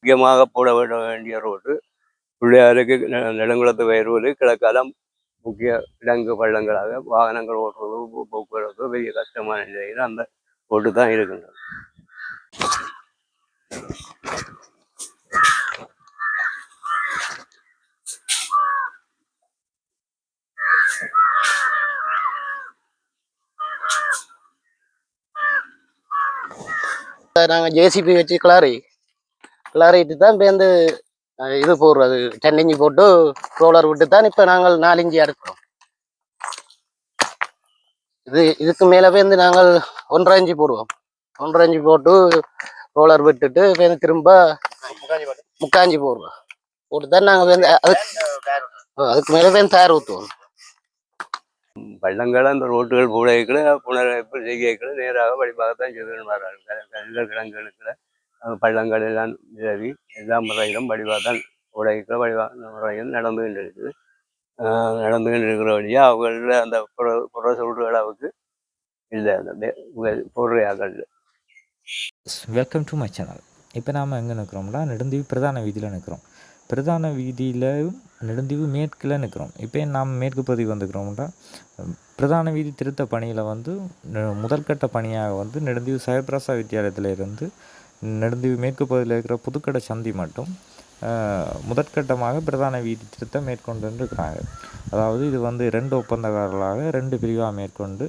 முக்கியமாக போட வேண்டிய ரோடு பிள்ளையாருக்கு நெடுங்குளத்து வயலூர் கிழக்காலம் முக்கிய இடங்கு பள்ளங்களாக வாகனங்கள் ஓட்டுறது போக்குவரத்து பெரிய கஷ்டமான நிலையில் அந்த ரோடு தான் இருக்கின்றது. நாங்கள் ஜேசிபி வச்சு கிளாரிட்டு தான் இப்போ வந்து இது போடுறது 10 இன்ச்சு போட்டு ரோலர் விட்டு தான் இப்போ நாங்கள் 4 இன்ச்சு அடுக்கிறோம். இதுக்கு மேலே வந்து நாங்கள் 1.5 இன்ச்சு போடுவோம். 1.5 இன்ச்சு போட்டு ரோலர் விட்டுட்டு இப்போ திரும்ப 3/4 இன்ச்சு போடுவோம். போட்டு தான் நாங்கள் வந்து அதுக்கு மேலே வந்து தயார் ஊற்றுவோம். பள்ளங்கள் அந்த ரோட்டுகள் பூடைகளை புனரமைப்பு செய்கைகளை நேராக வழிபாகத்தான் செய்து கல்கள் கிழங்குகளுக்குள்ள பள்ளங்கள் எல்லாம் நிலவி எல்லா முறையிலும் வழிபாகத்தான் உடைகளை முறையில் நடந்து கொண்டிருக்குது. நடந்து கொண்டிருக்கிற வழியாக அவங்கள அந்த புற சொல்ற அளவுக்கு இல்லை அந்த பொருளையாகல். Welcome to my channel. இப்போ நாம் எங்கே நிற்கிறோம்னா நெடுந்தீவு பிரதான வீதியில் நிற்கிறோம். பிரதான வீதியிலும் நெடுந்தீவு மேற்கில் நிற்கிறோம். இப்போ நாம் மேற்கு பகுதி வந்துக்கிறோம்னா பிரதான வீதி திருத்த பணியில் வந்து முதற்கட்ட பணியாக வந்து நெடுந்தீவு சயப்பிரசா வித்தியாலயத்தில் இருந்து நெடுந்தீவு மேற்கு பகுதியில் இருக்கிற புதுக்கடை சந்தி மட்டும் முதற்கட்டமாக பிரதான வீதி திருத்தம் மேற்கொண்டு இருக்கிறாங்க. அதாவது இது வந்து 2 ஒப்பந்தக்காரர்களாக 2 பிரிவாக மேற்கொண்டு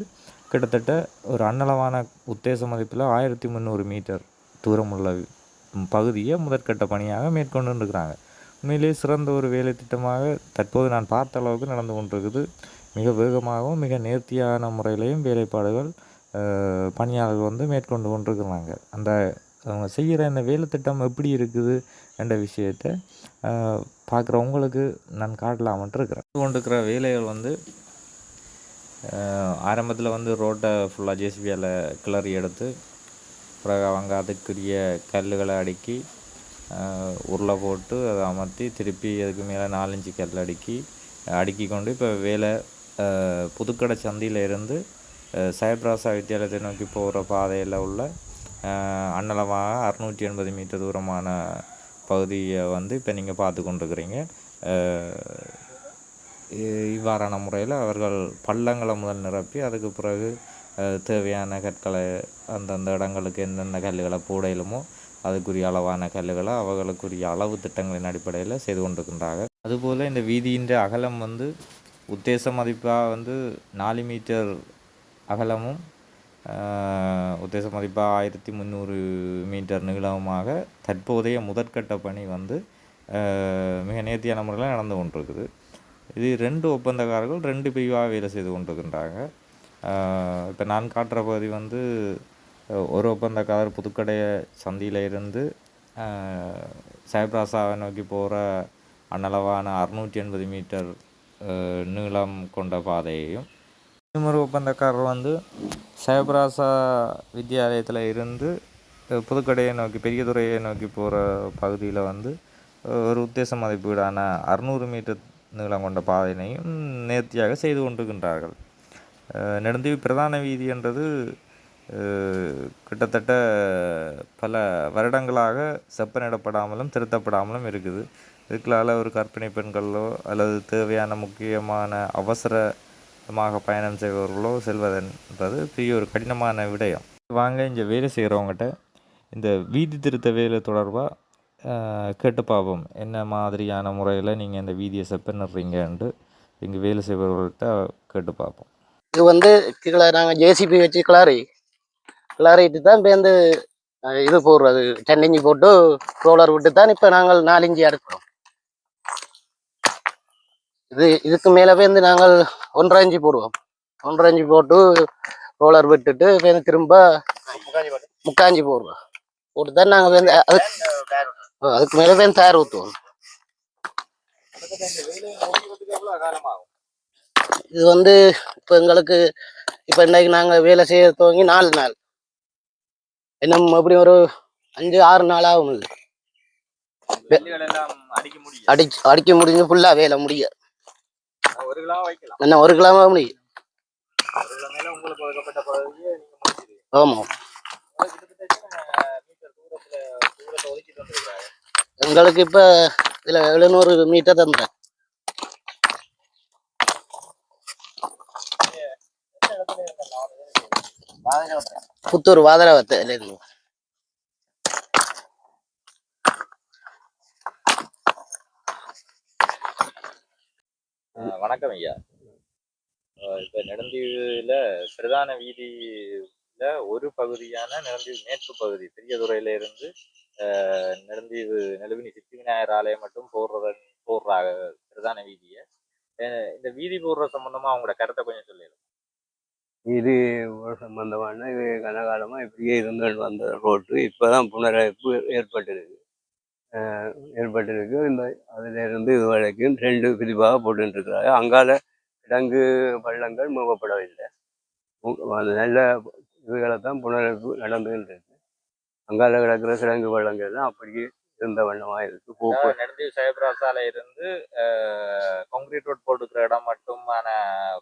கிட்டத்தட்ட ஒரு அன்னளவான உத்தேச மதிப்பில் 1300 மீட்டர் தூரம் உள்ள பகுதியை முதற்கட்ட பணியாக மேற்கொண்டு இருக்கிறாங்க. உண்மையிலேயே சிறந்த ஒரு வேலை திட்டமாக தற்போது நான் பார்த்த அளவுக்கு நடந்து கொண்டிருக்குது. மிக வேகமாகவும் மிக நேர்த்தியான முறையிலையும் வேலைப்பாடுகள் பணியாளர்கள் வந்து மேற்கொண்டு கொண்டிருக்கிறாங்க. அந்த அவங்க செய்கிற இந்த வேலை திட்டம் எப்படி இருக்குது என்ற விஷயத்தை பார்க்குறவங்களுக்கு நான் காட்டலாமன்ட்டு இருக்கிறேன். கொண்டிருக்கிற வேலைகள் வந்து ஆரம்பத்தில் வந்து ரோட்டை ஃபுல்லாக ஜேசிபியால் கிளறி எடுத்து பிறகு அவங்க அதுக்குரிய கல்லுகளை அடுக்கி உருளை போட்டு அதை அமர்த்தி திருப்பி அதுக்கு மேலே 4 இன்ச்சு கல் அடுக்கி கொண்டு இப்போ வேலை புதுக்கடை சந்தியில் இருந்து சயப்பிராசா வித்தியாலயத்தை நோக்கி போகிற பாதையில் உள்ள அன்னளவாக 680 மீட்டர் தூரமான பகுதியை வந்து இப்போ நீங்கள் பார்த்து கொண்டிருக்கிறீங்க. இவ்வாறான முறையில் அவர்கள் பள்ளங்களை முதல் நிரப்பி அதுக்கு பிறகு தேவையான கற்களை அந்தந்த இடங்களுக்கு எந்தெந்த கல்லுகளை போடையிலுமோ அதுக்குரிய அளவான கல்லுகளை அவர்களுக்குரிய அளவு திட்டங்களின் அடிப்படையில் செய்து கொண்டிருக்கின்றாங்க. அதுபோல் இந்த வீதியின் அகலம் வந்து உத்தேச மதிப்பாக வந்து 4 மீட்டர் அகலமும் உத்தேச மதிப்பாக 1300 மீட்டர் நீளமுமாக தற்போதைய முதற்கட்ட பணி வந்து மிக நேர்த்தியான முறையில் நடந்து கொண்டிருக்குது. இது 2 ஒப்பந்தக்காரர்கள் 2 பிரிவாக வேலை செய்து கொண்டிருக்கின்றாங்க. இப்போ நான் காட்டுற பகுதி வந்து ஒரு ஒப்பந்தக்காரர் புதுக்கடை சந்தியில் இருந்து சயப்பிராசாவை நோக்கி போகிற அன்னளவான 680 மீட்டர் நீளம் கொண்ட பாதையையும், இன்னொரு ஒப்பந்தக்காரர் வந்து சயப்பிராசா வித்தியாலயத்தில் இருந்து புதுக்கடையை நோக்கி பெரியதுறையை நோக்கி போகிற பகுதியில் வந்து ஒரு உத்தேச மதிப்பீடான 600 மீட்டர் நீளம் கொண்ட பாதையினையும் நேர்த்தியாக செய்து கொண்டிருக்கின்றார்கள். நெடுந்தீவு பிரதான வீதி என்றது கிட்டத்தட்ட பல வருடங்களாக செப்பனிடப்படாமலும் திருத்தப்படாமலும் இருக்குது. இதுக்களால் ஒரு கர்ப்பிணி பெண்களோ அல்லது தேவையான முக்கியமான அவசரமாக பயணம் செய்பவர்களோ செல்வதென்பது பெரிய ஒரு கடினமான விடயம். வாங்க இங்கே வேலை செய்கிறவங்ககிட்ட இந்த வீதி திருத்த வேலை தொடர்பாக கேட்டு பார்ப்போம். என்ன மாதிரியான முறையில் நீங்கள் இந்த வீதியை செப்பனிடுறீங்கன்ட்டு இங்கே வேலை செய்பவர்கள்ட்ட கேட்டு பார்ப்போம். இது வந்து கீழே நாங்கள் ஜேசிபி வச்சு கிளாரிட்டு தான் இப்போ வந்து இது போடுறது 10 இன்ச்சு போட்டு ரோலர் விட்டு தான் இப்போ நாங்கள் 4 இன்ச்சு அடுக்கிறோம். இதுக்கு மேலே வந்து நாங்கள் 1.5 இன்ச்சு போடுவோம். 1.5 இன்ச்சு போட்டு ரோலர் விட்டுட்டு இப்போ திரும்ப 3/4 இன்ச்சு போடுவோம். போட்டு தான் நாங்கள் வந்து அதுக்கு மேலே வந்து தயார் ஊற்றுவோம். இது வந்து இப்போ எங்களுக்கு இப்போ இன்னைக்கு நாங்கள் வேலை செய்ய துவங்கி 4 நாள், இன்னும் எப்படி ஒரு 5-6 நாள் ஆகும். அடிக்க முடிஞ்சு ஃபுல்லாக வேலை முடிய என்ன 1 கிலோமா முடியும். ஆமாம், எங்களுக்கு இப்ப இதுல 700 மீட்டர் தந்தேன். புத்தூர் வாதரவத்தையில இருந்து. வணக்கம் ஐயா. இப்போ நெடுந்தீவில் பிரதான வீதியில் ஒரு பகுதியான நெடுந்தீவு மேற்கு பகுதி பெரியதுறையில இருந்து நெடுந்தீவு நெடுவினி சித்தி விநாயகர் ஆலயம் மட்டும் போடுறாங்க பிரதான வீதியை. இந்த வீதி போடுற சம்பந்தமா அவங்களோட கருத்தை கொஞ்சம் சொல்லிடுங்க. இது ஒரு சம்பந்தமான இது கனகாலமா இப்படியே இருந்து வந்த ரோட்டு இப்பதான் புனரமைப்பு ஏற்பட்டிருக்கு. இந்த அதுல இருந்து இது வரைக்கும் 2 பிரிவாக போட்டு இருக்கிறாங்க. அங்கால கிடங்கு பள்ளங்கள் மூவப்படவில்லை. நல்ல இதுகளை தான் புனரமைப்பு நடந்துகிட்டு இருக்கு. அங்கால கிடக்கிற கிடங்கு பள்ளங்கள் தான் அப்படியே இருந்த வண்ணமா இருக்கு. நெடுந்தீவு சைப்ராஸால இருந்து கான்கிரீட் ரோட் போட்டுக்கிற இடம் மட்டுமான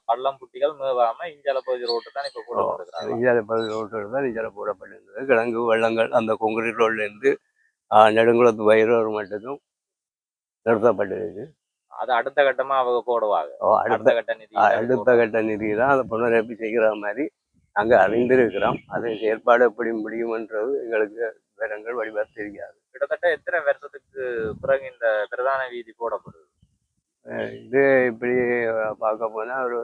பள்ளம் புட்டிகள் மேவாம இஞ்சால பகுதி ரோட்டு தான் இப்ப போடப்படுகிறாங்க. இஞ்சால பகுதி ரோட்டு தான் இஞ்சால போடப்பட்டிருந்தது. கிடங்கு வள்ளங்கள் அந்த கான்கிரீட் ரோட்ல இருந்து நெடுங்குளத்து வயிறோர் மட்டும் நிறுத்தப்பட்டிருக்கு. அது அடுத்த கட்டமா அவங்க போடுவாங்க. அடுத்த கட்ட நிதி தான் அதை புனரமைப்பு செய்கிற மாதிரி நாங்க அறிந்திருக்கிறோம். அது செயற்பாடு எப்படி முடியும்ன்றது எங்களுக்கு விவரங்கள் வடிவாக தெரியாது. கிட்டத்தட்ட எத்தனை வருஷத்துக்கு பிறகு இந்த பிரதான வீதி போடப்படுது? இது இப்படி பார்க்க போனா ஒரு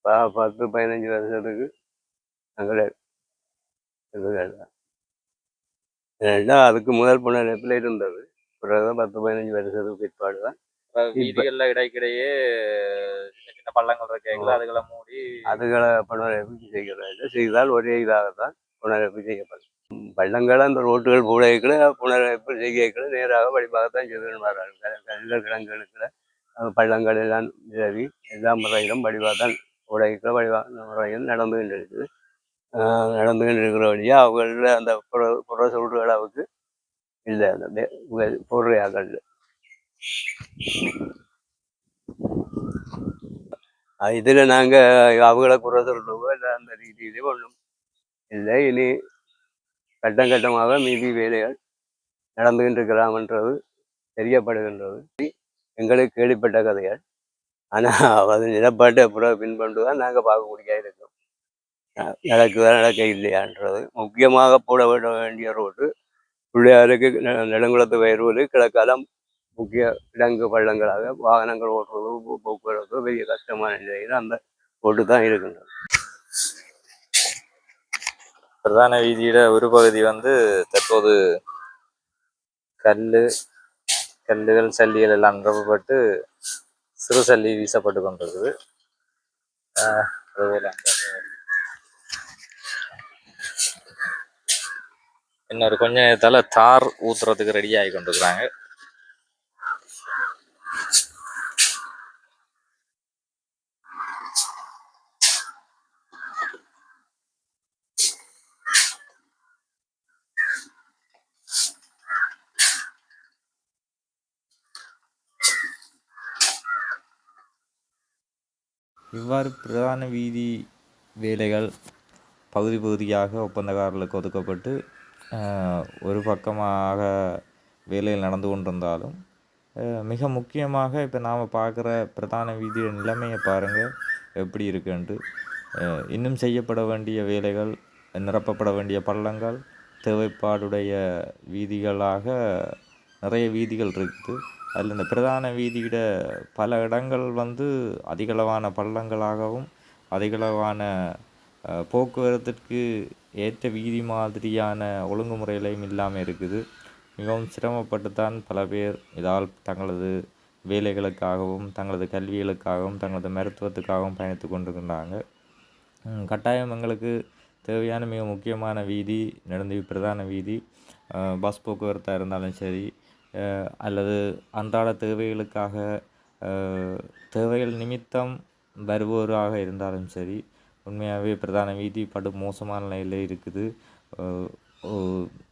10-15 வருஷத்துக்கு நாங்களே ஏன்னா அதுக்கு முதல் புனரமைப்புல இருந்தது. பிறகு 10-15 வருஷத்துக்கு பிற்பாடு தான் வீதிகள்ல இடைக்கிடையே சின்ன சின்ன பள்ளங்கள் இருக்கைகள் அதுகளை புனரமைப்பு செய்கிறது. செய்தால் ஒரே இதாகத்தான் புனரமைப்பு செய்யப்படும். பள்ளங்களை அந்த ரோட்டுகள் பூடைகளை புனரமைப்பு செய்கைகளை நேராக வழிபாகத்தான் செய்திருந்தார்கள். கல்கள் கிடங்குகளுக்குள்ள பள்ளங்கள் எல்லாம் நிலவி எல்லா முறையிலும் வடிவாகத்தான் உடைகளை முறையில் நடந்துகிட்டு இருக்குது. இருக்கிற வழியா அவங்கள அந்த புற சொல்ற அளவுக்கு இல்லை அந்த போடுறையாக்கள். இதுல நாங்க அவங்கள குறை சொல்றவோ இல்லை அந்த ரீதியிலே ஒன்றும் இல்லை. இனி கட்டம் கட்டமாக மீதி வேலைகள் நடந்துகிட்டு இருக்கிறாமன்றது தெரியப்படுகின்றது. எங்களுக்கு கேள்விப்பட்ட கதைகள். ஆனா அது நிலப்பாட்டு அப்புறம் பின்பண்டு தான் நாங்க பார்க்கக்கூடிய இருக்கோம். நடக்குதா நடக்க இல்லையான்றது. முக்கியமாக போட வேண்டிய ரோடு பிள்ளையாருக்கு நெடுங்குளத்து வயிறு கிழக்காலம் முக்கிய கிடங்கு பள்ளங்களாக வாகனங்கள் ஓட்டுறது போக்குவரத்து பெரிய கஷ்டமான நிலையில் அந்த ரோடு தான் இருக்கின்றது. பிரதான வீதியில ஒரு பகுதி தற்போது கல்லுகள் சல்லிகள் எல்லாம் நிரப்பப்பட்டு சிறு சல்லி வீசப்பட்டு கொண்டிருக்குது. அதுபோல இன்னொரு கொஞ்ச நேரத்தால தார் ஊத்துறதுக்கு ரெடி ஆகி கொண்டிருக்கிறாங்க. இவ்வாறு பிரதான வீதி வேலைகள் பகுதி பகுதியாக ஒப்பந்தக்காரர்களுக்கு ஒதுக்கப்பட்டு ஒரு பக்கமாக வேலைகள் நடந்து கொண்டிருந்தாலும் மிக முக்கியமாக இப்போ நாம் பார்க்குற பிரதான வீதியோட நிலைமையை பாருங்கள் எப்படி இருக்குன்ட்டு. இன்னும் செய்யப்பட வேண்டிய வேலைகள், நிரப்பப்பட வேண்டிய பள்ளங்கள், தேவைப்பாடுடைய வீதிகளாக நிறைய வீதிகள் இருக்குது. அதில் இந்த பிரதான வீதியிட பல இடங்கள் அதிகளவான பள்ளங்களாகவும் அதிகளவான போக்குவரத்திற்கு ஏற்ற வீதி மாதிரியான ஒழுங்குமுறைகளையும் இல்லாமல் இருக்குது. மிகவும் சிரமப்பட்டு தான் பல பேர் இதால் தங்களது வேலைகளுக்காகவும் தங்களது கல்விகளுக்காகவும் தங்களது மருத்துவத்துக்காகவும் பயணித்து கொண்டிருக்கின்றாங்க. கட்டாயம் எங்களுக்கு தேவையான மிக முக்கியமான வீதி நெடுந்தீவு பிரதான வீதி. பஸ் போக்குவரத்தாக இருந்தாலும் சரி, அல்லது அன்றாட தேவைகளுக்காக தேவைகள் நிமித்தம் வருவோராக இருந்தாலும் சரி, உண்மையாகவே பிரதான வீதி படு மோசமான நிலையில் இருக்குது.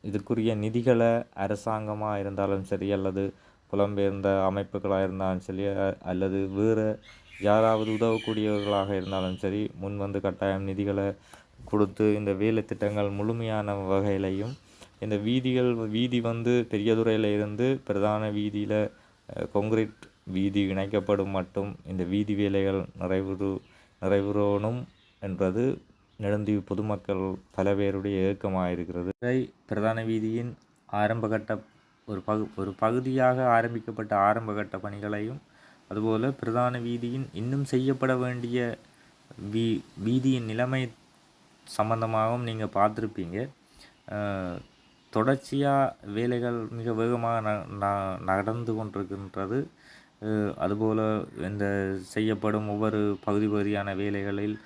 இதற்குரிய நிதிகளை அரசாங்கமாக இருந்தாலும் சரி, அல்லது புலம்பெயர்ந்த அமைப்புகளாக இருந்தாலும் சரி, அல்லது வேறு யாராவது உதவக்கூடியவர்களாக இருந்தாலும் சரி, முன் கட்டாயம் நிதிகளை கொடுத்து இந்த வேலை திட்டங்கள் முழுமையான வகையிலையும் இந்த வீதி வந்து பெரியதுறையில் இருந்து பிரதான வீதியில் கொங்கிரீட் வீதி இணைக்கப்படும் மட்டும் இந்த வீதி வேலைகள் நிறைவுறணும் என்பது நெடுந்தீவு பொதுமக்கள் பல பேருடைய ஏக்கமாக இருக்கிறது. இதை பிரதான வீதியின் ஆரம்பகட்ட ஒரு பகுதியாக ஆரம்பிக்கப்பட்ட ஆரம்பகட்ட பணிகளையும் அதுபோல் பிரதான வீதியின் இன்னும் செய்யப்பட வேண்டிய வீதியின் நிலைமை சம்பந்தமாகவும் நீங்கள் பார்த்துருப்பீங்க. தொடர்ச்சியாக வேலைகள் மிக வேகமாக நடந்து கொண்டிருக்கின்றது. அதுபோல் இந்த செய்யப்படும் ஒவ்வொரு பகுதியான வேலைகளில்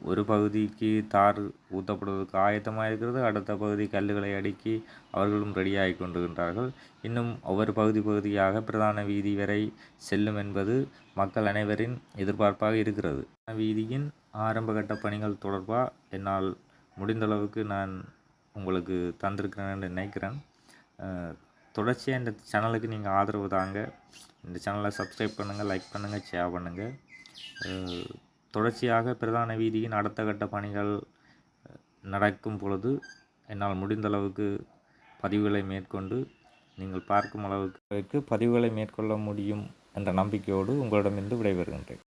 ஒரு பகுதிக்கு தார் ஊற்றப்படுவதற்கு ஆயத்தமாக இருக்கிறது. அடுத்த பகுதி கல்லுகளை அடுக்கி அவர்களும் ரெடியாகி கொண்டிருக்கின்றார்கள். இன்னும் ஒவ்வொரு பகுதியாக பிரதான வீதி வரை செல்லும் என்பது மக்கள் அனைவரின் எதிர்பார்ப்பாக இருக்கிறது. வீதியின் ஆரம்பகட்ட பணிகள் தொடர்பாக என்னால் முடிந்தளவுக்கு நான் உங்களுக்கு தந்திருக்கிறேன்னு நினைக்கிறேன். தொடர்ச்சியாக இந்த சேனலுக்கு நீங்கள் ஆதரவு தாங்க. இந்த சேனலை சப்ஸ்கிரைப் பண்ணுங்கள், லைக் பண்ணுங்கள், ஷேர் பண்ணுங்கள். தொடர்ச்சியாக பிரதான வீதியின் அடுத்த கட்ட பணிகள் நடக்கும் பொழுது என்னால் முடிந்தளவுக்கு பதிவுகளை மேற்கொண்டு நீங்கள் பார்க்கும் அளவுக்கு பதிவுகளை மேற்கொள்ள முடியும் என்ற நம்பிக்கையோடு உங்களிடமிருந்து விடைபெறுகின்றேன்.